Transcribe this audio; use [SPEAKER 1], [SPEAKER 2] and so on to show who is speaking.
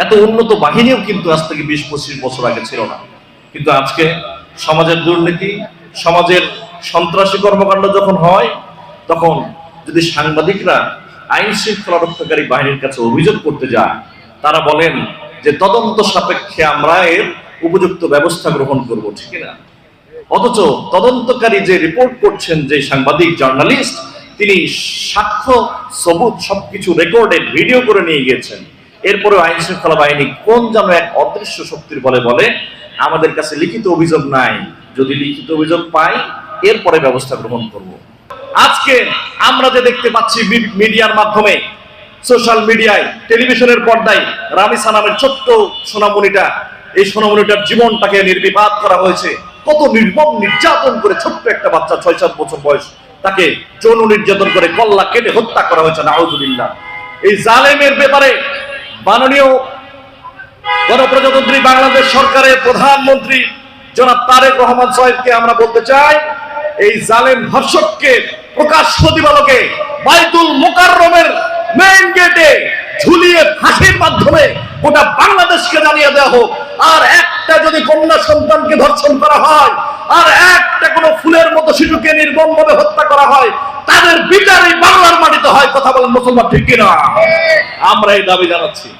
[SPEAKER 1] এত উন্নত বাহিনীও কিন্তু আজ থেকে 20-25 বছর আগে ছিল না। কিন্তু আজকে সমাজের দুর্নীতি, সমাজের সন্ত্রাসী কর্মকাণ্ড যখন হয়, তখন যদি সাংবাদিকরা আইন শৃঙ্খলা রক্ষাকারী বাহিনীর কাছে অভিযোগ করতে যায়, তারা বলেন যে তদন্ত সাপেক্ষে আমরা এর উপযুক্ত ব্যবস্থা গ্রহণ করব, ঠিক না? অথচ তদন্তকারী যে রিপোর্ট করছেন, যে সাংবাদিক জার্নালিস্ট, তিনি সাক্ষ্য সবুত সবকিছু রেকর্ডেড ভিডিও করে নিয়ে গিয়েছেন। এরপরে আইন শৃঙ্খলা বাহিনী কোন যেন এক অদৃশ্য শক্তির বলে বলে আমাদের কাছে লিখিত অভিযোগ নাই, যদি লিখিত অভিযোগ পাই এরপরে ব্যবস্থা গ্রহণ করব। আজকে আমরা যে দেখতে পাচ্ছি মিডিয়ার মাধ্যমে, সোশ্যাল মিডিয়ায়, টেলিভিশনের পর্দায়, রামিসা নামের ছোট্ট সোনামণিটা, এই সোনামণিটার জীবনটাকে নির্বিবাদ করা হয়েছে। কত নির্মম নির্যাতন করে ছোট্ট একটা বাচ্চা, 6-7 বছর বয়স, তাকে যৌন নির্যাতন করে কল্লা কেটে হত্যা করা হয়েছে। নাউজুবিল্লাহ। এই জালেমের ব্যাপারে মাননীয় গণপ্রজাতন্ত্রী বাংলাদেশ সরকারের প্রধানমন্ত্রী জনাব তারেক রহমান সাহেবকে আমরা বলতে চাই, এই জালেম ধর্ষককে প্রকাশ্য দিবালোকে বাইতুল মোকাররমের মেইন গেটে ঝুলিয়ে ফাঁসির মাধ্যমে গোটা বাংলাদেশকে জানিয়ে দেওয়া হোক। আর একটা যদি কন্যা সন্তানকে ধর্ষণ করা হয়, আর একটা কোনো ফুলের মতো শিশুকে নির্মমভাবে হত্যা করা হয়, তাদের বিচারই বাংলার মাটিতে হয়। কথা বলেন মুসলমান, ঠিক কিনা? আমরা এই দাবি জানাচ্ছি।